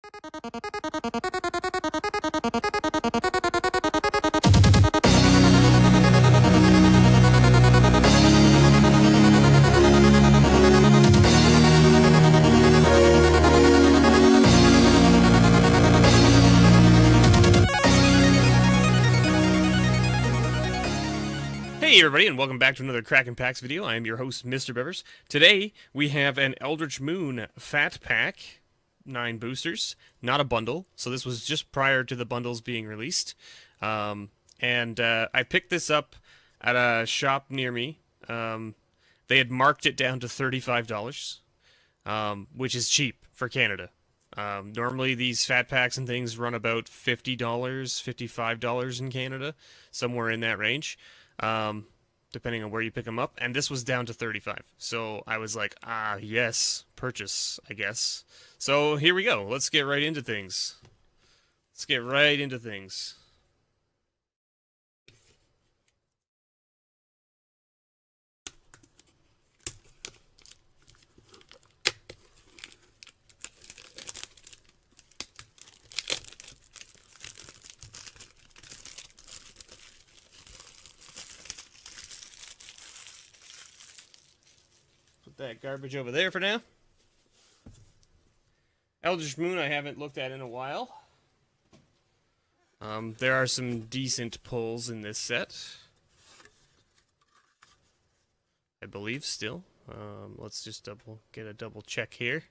Hey everybody, and welcome back to another Kraken Packs video. I am your host, Mr. Bevers. Today, we have an Eldritch Moon Fat Pack, 9 boosters, not a bundle, so this was just prior to the bundles being released. I picked this up at a shop near me. They had marked it down to $35, which is cheap for Canada. Normally these fat packs and things run about $50, $55 in Canada, somewhere in that range. Depending on where you pick them up, and this was down to 35. So I was like, yes, purchase, I guess. So here we go. Let's get right into things. Put that garbage over there for now. Eldritch Moon I haven't looked at in a while. There are some decent pulls in this set, I believe, still. Let's just get a double check here.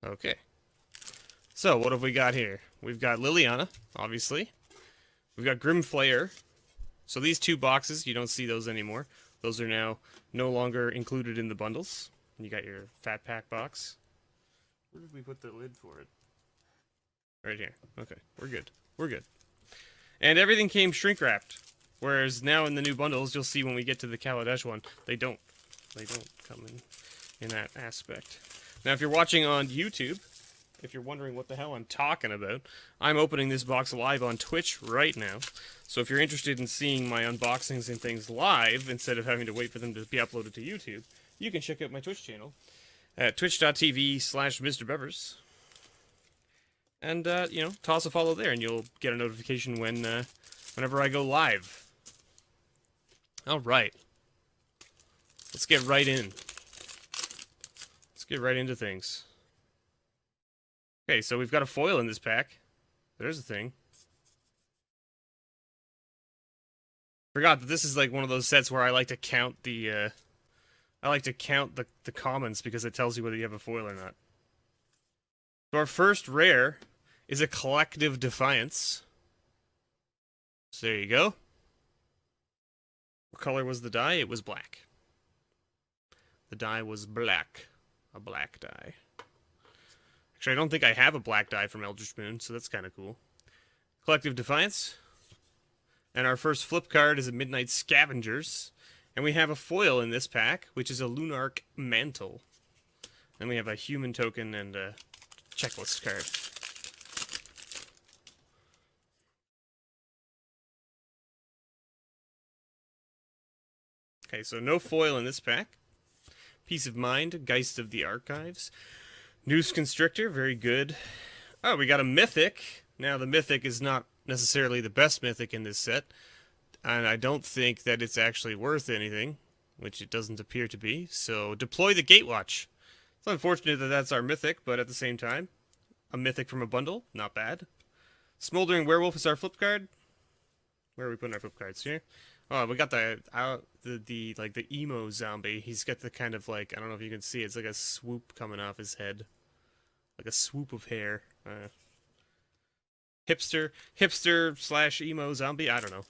Okay. So, what have we got here? We've got Liliana, obviously. We've got Grimflayer. So these two boxes, you don't see those anymore. Those are now no longer included in the bundles. You got your Fat Pack box. Where did we put the lid for it? Right here. Okay, we're good. And everything came shrink-wrapped. Whereas now in the new bundles, you'll see when we get to the Kaladesh one, they don't come in that aspect. Now, if you're watching on YouTube, if you're wondering what the hell I'm talking about, I'm opening this box live on Twitch right now. So if you're interested in seeing my unboxings and things live, instead of having to wait for them to be uploaded to YouTube, you can check out my Twitch channel at twitch.tv/MrBevers. And, toss a follow there, and you'll get a notification whenever I go live. Alright. Let's get right in. Let's get right into things. Okay, so we've got a foil in this pack. There's a thing. Forgot that this is like one of those sets where I like to count the commons because it tells you whether you have a foil or not. So our first rare is a Collective Defiance. So there you go. What color was the die? It was black. The die was black. A black die. Actually, I don't think I have a black die from Eldritch Moon, so that's kind of cool. Collective Defiance. And our first flip card is a Midnight Scavengers. And we have a foil in this pack, which is a Lunarch Mantle. Then we have a human token and a checklist card. Okay, so no foil in this pack. Peace of Mind, Geist of the Archives. Noose Constrictor, very good. Oh, we got a Mythic. Now, the Mythic is not necessarily the best Mythic in this set, and I don't think that it's actually worth anything, which it doesn't appear to be. So, Deploy the Gatewatch. It's unfortunate that that's our Mythic, but at the same time, a Mythic from a bundle, not bad. Smoldering Werewolf is our flip card. Where are we putting our flip cards? Here? Oh, we got the emo zombie. He's got the kind of like, I don't know if you can see, it's like a swoop coming off his head. Like a swoop of hair. Hipster / emo zombie, I don't know.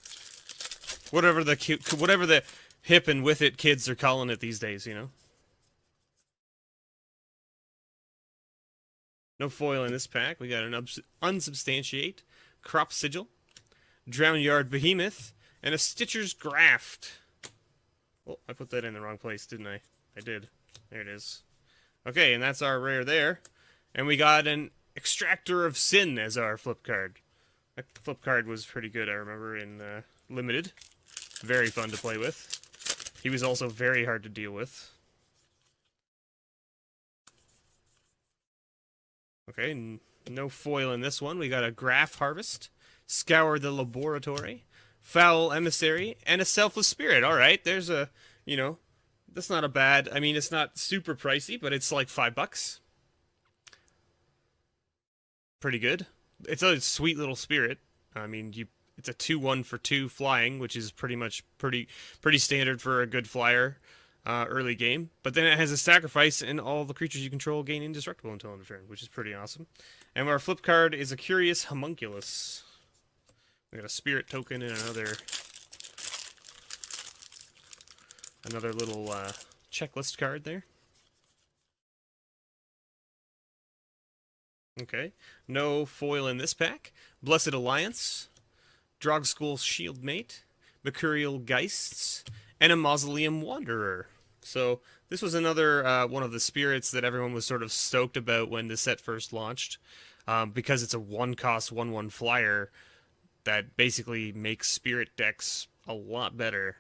Whatever the hip and with it kids are calling it these days, you know. No foil in this pack. We got an Unsubstantiate, Crop Sigil, Drownyard Behemoth, and a Stitcher's Graft. Oh, I put that in the wrong place, didn't I? I did. There it is. Okay, and that's our rare there. And we got an Extractor of Sin as our flip card. That flip card was pretty good, I remember, in Limited. Very fun to play with. He was also very hard to deal with. Okay, no foil in this one. We got a Graph Harvest, Scour the Laboratory, Foul Emissary, and a Selfless Spirit. Alright, there's a, you know, that's not a bad, I mean, it's not super pricey, but it's like $5. Pretty good. It's a sweet little spirit. I mean, it's a 2/1 for 2 flying, which is pretty much pretty standard for a good flyer early game. But then it has a sacrifice, and all the creatures you control gain indestructible until end of turn, which is pretty awesome. And our flip card is a Curious Homunculus. We got a spirit token and another little checklist card there. Okay, no foil in this pack. Blessed Alliance, Drogskull's Shieldmate, Mercurial Geists, and a Mausoleum Wanderer. So this was another one of the spirits that everyone was sort of stoked about when the set first launched, because it's a 1-cost 1/1 flyer that basically makes spirit decks a lot better.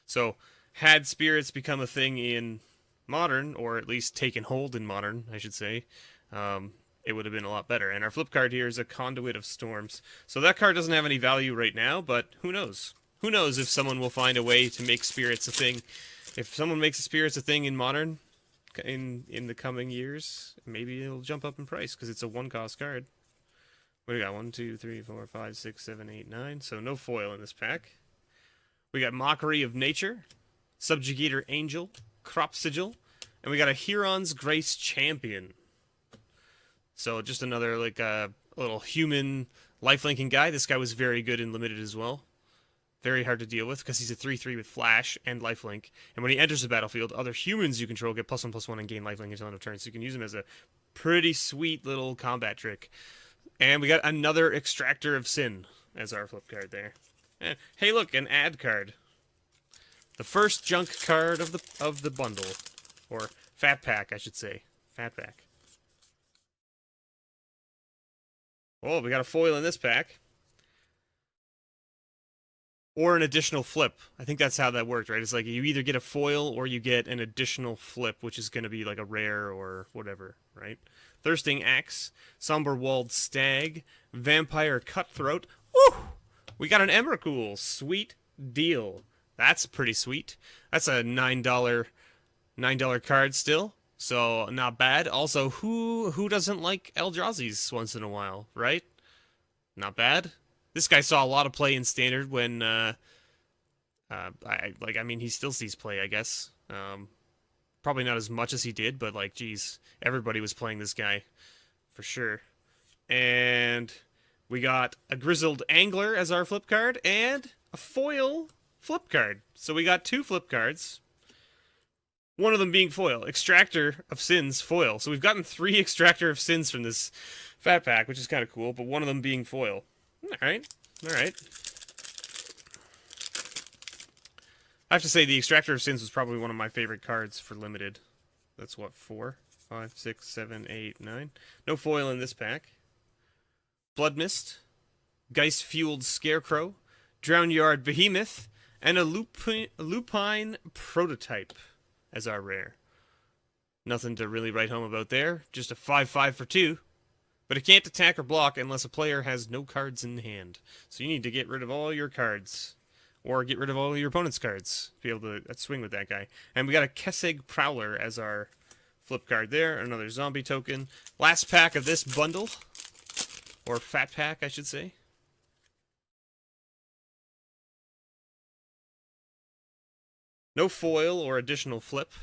So had spirits become a thing in Modern, or at least taken hold in Modern, I should say, it would have been a lot better. And our flip card here is a Conduit of Storms. So that card doesn't have any value right now, but who knows? Who knows if someone will find a way to make spirits a thing. If someone makes spirits a thing in Modern in the coming years, maybe it'll jump up in price because it's a 1-cost card. What do we got? 1, 2, 3, 4, 5, 6, 7, 8, 9. So no foil in this pack. We got Mockery of Nature, Subjugator Angel, Crop Sigil, and we got a Huron's Grace Champion. So just another like little human lifelinking guy. This guy was very good in Limited as well. Very hard to deal with because he's a 3/3 with Flash and lifelink. And when he enters the battlefield, other humans you control get +1/+1 and gain lifelink until end of turn. So you can use him as a pretty sweet little combat trick. And we got another Extractor of Sin as our flip card there. And hey, look, an ad card. The first junk card of the bundle, or fat pack, I should say. Fat pack. Oh, we got a foil in this pack. Or an additional flip. I think that's how that worked, right? It's like you either get a foil or you get an additional flip, which is going to be like a rare or whatever, right? Thirsting Axe, Somber Walled Stag, Vampire Cutthroat. Woo! We got an Emrakul. Sweet deal. That's pretty sweet. That's a $9 card still. So not bad. Also, who doesn't like Eldrazi's once in a while, right? Not bad. This guy saw a lot of play in Standard when I mean he still sees play, I guess. Probably not as much as he did, but like geez, everybody was playing this guy for sure. And we got a Grizzled Angler as our flip card and a foil flip card. So we got 2 flip cards. One of them being foil. Extractor of Sins foil. So we've gotten 3 Extractor of Sins from this fat pack, which is kind of cool, but one of them being foil. Alright. Alright. I have to say the Extractor of Sins was probably one of my favorite cards for Limited. That's what, 4, 5, 6, 7, 8, 9. No foil in this pack. Blood Mist, Geist-Fueled Scarecrow, Drownyard Behemoth, and a Lupine Prototype as our rare. Nothing to really write home about there. Just a 5/5 for 2. But it can't attack or block unless a player has no cards in hand. So you need to get rid of all your cards. Or get rid of all your opponent's cards to be able to swing with that guy. And we got a Kessig Prowler as our flip card there. Another zombie token. Last pack of this bundle. Or fat pack, I should say. No foil or additional flip.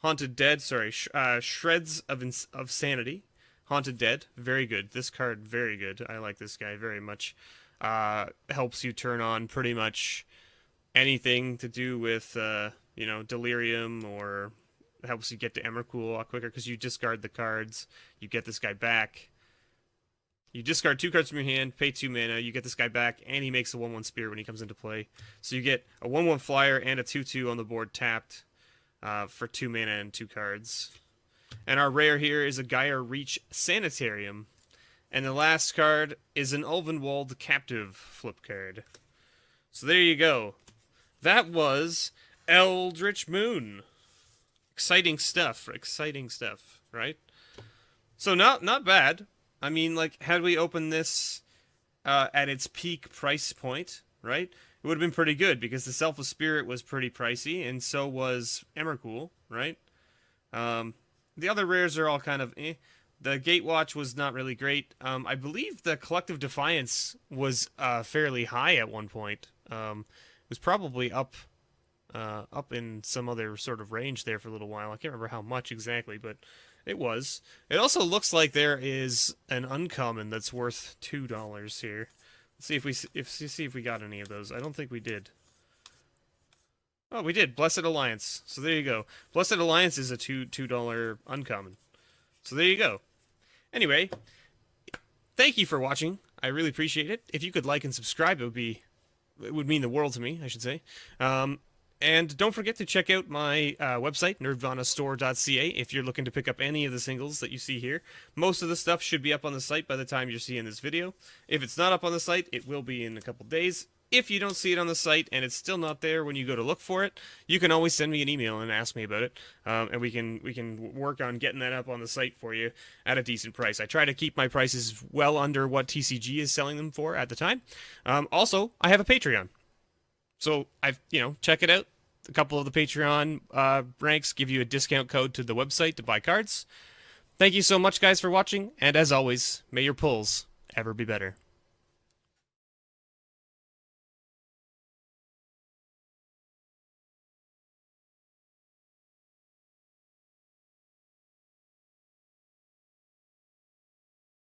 Haunted Dead, sorry, Shreds of Sanity. Haunted Dead, very good. This card, very good. I like this guy very much. Helps you turn on pretty much anything to do with, you know, Delirium, or helps you get to Emrakul a lot quicker because you discard the cards. You get this guy back. You discard 2 cards from your hand, pay 2 mana, you get this guy back, and he makes a 1/1 Spirit when he comes into play. So you get a 1/1 Flyer and a 2/2 on the board tapped for 2 mana and 2 cards. And our rare here is a Gaia Reach Sanitarium. And the last card is an Ulvenwald Captive flip card. So there you go. That was Eldritch Moon. Exciting stuff, right? So not bad. I mean, like, had we opened this at its peak price point, right? It would have been pretty good because the Selfless Spirit was pretty pricey, and so was Emrakul, right? The other rares are all kind of eh. The Gatewatch was not really great. I believe the Collective Defiance was fairly high at one point. It was probably up in some other sort of range there for a little while. I can't remember how much exactly, but it was. It also looks like there is an uncommon that's worth $2 here. Let's see if we got any of those. I don't think we did. Oh, we did. Blessed Alliance. So there you go. Blessed Alliance is a $2 uncommon. So there you go. Anyway, thank you for watching. I really appreciate it. If you could like and subscribe, it would mean the world to me, I should say. And don't forget to check out my website, nerdvanastore.ca, if you're looking to pick up any of the singles that you see here. Most of the stuff should be up on the site by the time you're seeing this video. If it's not up on the site, it will be in a couple days. If you don't see it on the site and it's still not there when you go to look for it, you can always send me an email and ask me about it, and we can work on getting that up on the site for you at a decent price. I try to keep my prices well under what TCG is selling them for at the time. Also, I have a Patreon, so check it out. A couple of the Patreon ranks give you a discount code to the website to buy cards. Thank you so much, guys, for watching, and as always, may your pulls ever be better.